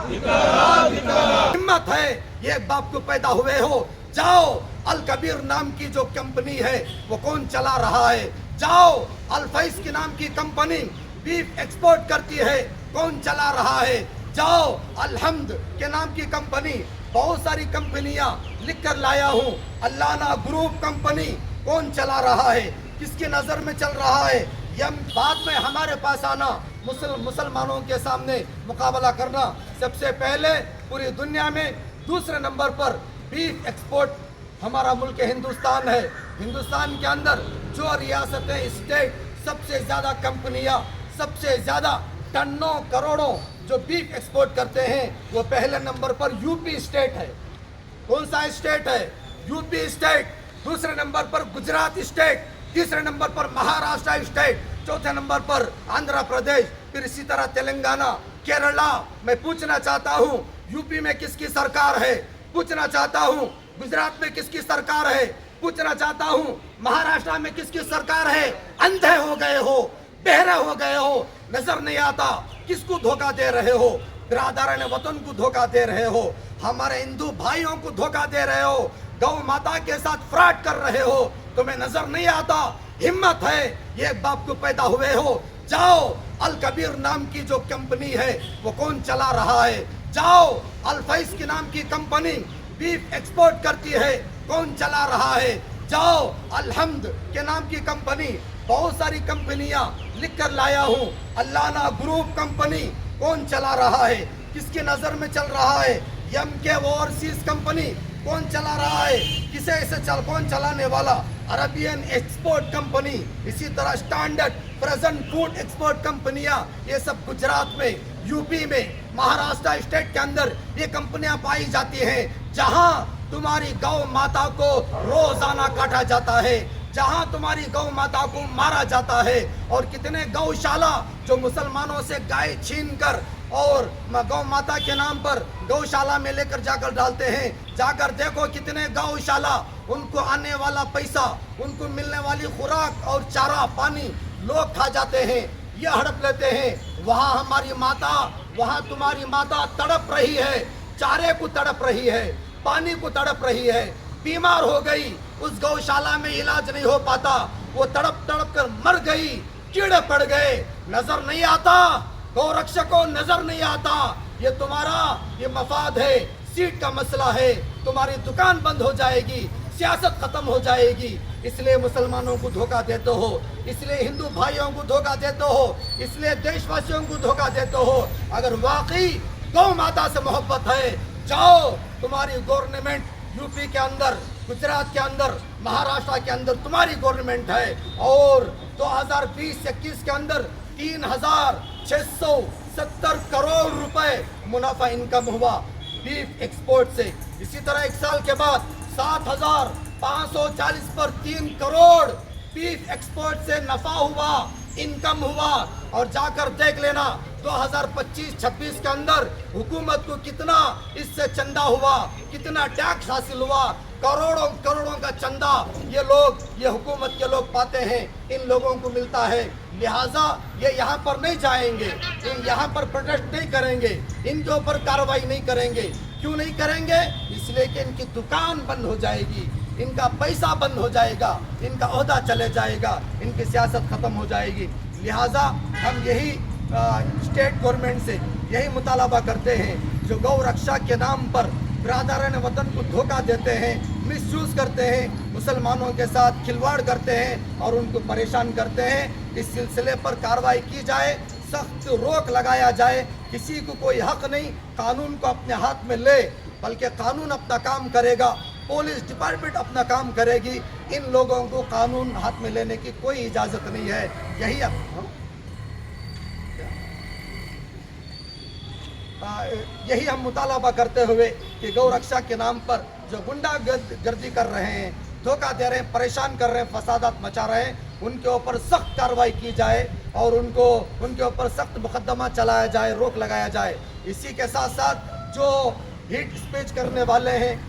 हिम्मत है ये बाप को पैदा हुए हो, जाओ अल कबीर नाम की जो कंपनी है वो कौन चला रहा है, जाओ अल फैज की नाम की कंपनी बीफ एक्सपोर्ट करती है कौन चला रहा है, जाओ अलहम्द के नाम की कंपनी, बहुत सारी कंपनियां लिख कर लाया हूँ, अल्लाना ग्रुप कंपनी कौन चला रहा है, किसकी नजर में चल रहा है, यह बाद में हमारे पास आना, मुसलमानों के सामने मुकाबला करना। सबसे पहले पूरी दुनिया में दूसरे नंबर पर बीफ एक्सपोर्ट हमारा मुल्क हिंदुस्तान है। हिंदुस्तान के अंदर जो रियासतें स्टेट सबसे ज़्यादा कंपनियां, सबसे ज़्यादा टनों करोड़ों जो बीफ एक्सपोर्ट करते हैं वो पहले नंबर पर यूपी स्टेट है। कौन सा स्टेट है? UP state. दूसरे नंबर पर गुजरात स्टेट, तीसरे नंबर पर महाराष्ट्र स्टेट, चौथे नंबर पर आंध्र प्रदेश, फिर इसी तरह तेलंगाना, केरला। मैं पूछना चाहता हूँ यूपी में किसकी सरकार है, पूछना चाहता हूँ गुजरात में किसकी सरकार है, पूछना चाहता हूँ महाराष्ट्र में किसकी सरकार है। अंधे हो गए हो, बहरे हो गए हो, नजर नहीं आता किसको धोखा दे रहे हो, बिरादरान वतन को धोखा दे रहे हो, हमारे हिंदू भाइयों को धोखा दे रहे हो, गौ माता के साथ फ्रॉड कर रहे हो, तुम्हें नजर नहीं आता। हिम्मत है ये बाप को पैदा हुए हो, जाओ अल कबीर नाम की जो कंपनी है वो कौन चला रहा है, जाओ अल फैज की नाम की कंपनी बीफ एक्सपोर्ट करती है कौन चला रहा है, जाओ अलहम्द के नाम की कंपनी, बहुत सारी कंपनियां लिख कर लाया हूँ, अल्लाना ग्रुप कंपनी कौन चला रहा है, किसकी नजर में चल रहा है, एमके ओवरसीज कंपनी कौन चला रहा है, किसे इसे कौन चलाने वाला, अरबियन एक्सपोर्ट कंपनी, इसी तरह स्टैंडर्ड प्रेजेंट फूड एक्सपोर्ट कंपनियां, ये सब गुजरात में, यूपी में, महाराष्ट्र स्टेट के अंदर ये कंपनियां पाई जाती हैं, जहां तुम्हारी गौ माता को रोजाना काटा जाता है, जहां तुम्हारी गौ माता को मारा जाता है। और कितने गौशाला जो मुसलमानों से गाय छीन कर और गौ माता के नाम पर गौशाला में लेकर जाकर डालते हैं, जाकर देखो कितने गौशाला, उनको आने वाला पैसा, उनको मिलने वाली खुराक और चारा पानी लोग खा जाते हैं, ये हड़प लेते हैं। वहाँ हमारी माता, वहाँ तुम्हारी माता तड़प रही है, चारे को तड़प रही है, पानी को तड़प रही है, बीमार हो गई, उस गौशाला में इलाज नहीं हो पाता, वो तड़प तड़प कर मर गई, कीड़े पड़ गए, नजर नहीं आता, गौ रक्षकों नजर नहीं आता। ये तुम्हारा ये मफाद है, सीट का मसला है, तुम्हारी दुकान बंद हो जाएगी, सियासत खत्म हो जाएगी, इसलिए मुसलमानों को धोखा देते हो, इसलिए हिंदू भाइयों को धोखा देते हो, इसलिए देशवासियों को धोखा देते हो। अगर वाकई गौ माता से मोहब्बत है, जाओ तुम्हारी गवर्नमेंट यूपी के अंदर, गुजरात के अंदर, महाराष्ट्र के अंदर तुम्हारी गवर्नमेंट है, और 2020-21 के अंदर 3670 करोड़ रुपए मुनाफा इनकम हुआ बीफ एक्सपोर्ट से। इसी तरह एक साल के बाद 7540 पर 3 करोड़ बीफ एक्सपोर्ट से नफा हुआ, इनकम हुआ। और जाकर देख लेना 2025-26 के अंदर हुकूमत को कितना इससे चंदा हुआ, कितना टैक्स हासिल हुआ, करोड़ों करोड़ों का चंदा ये लोग, ये हुकूमत के लोग पाते हैं, इन लोगों को मिलता है। लिहाजा ये यहाँ पर नहीं जाएंगे, यहाँ पर प्रोटेस्ट नहीं करेंगे, इनके ऊपर कार्रवाई नहीं करेंगे। क्यों नहीं करेंगे? इसलिए कि इनकी दुकान बंद हो जाएगी, इनका पैसा बंद हो जाएगा, इनका ओहदा चले जाएगा, इनकी सियासत खत्म हो जाएगी। लिहाजा हम यही स्टेट गवर्नमेंट से यही मुतालबा करते हैं, जो गौ रक्षा के नाम पर बिरादरान वतन को धोखा देते हैं, मिसयूज करते हैं, मुसलमानों के साथ खिलवाड़ करते हैं और उनको परेशान करते हैं, इस सिलसिले पर कार्रवाई की जाए, सख्त रोक लगाया जाए। किसी को कोई हक नहीं कानून को अपने हाथ में ले, बल्कि कानून अपना काम करेगा, पुलिस डिपार्टमेंट अपना काम करेगी। इन लोगों को कानून हाथ में लेने की कोई इजाज़त नहीं है। यही हम मुतालबा करते हुए कि गौ रक्षा के नाम पर जो गुंडागर्दी कर रहे हैं, धोखा दे रहे हैं, परेशान कर रहे हैं, फसादात मचा रहे हैं, उनके ऊपर सख्त कार्रवाई की जाए और उनके ऊपर सख्त मुकदमा चलाया जाए, रोक लगाया जाए। इसी के साथ साथ जो हीट स्पीच करने वाले हैं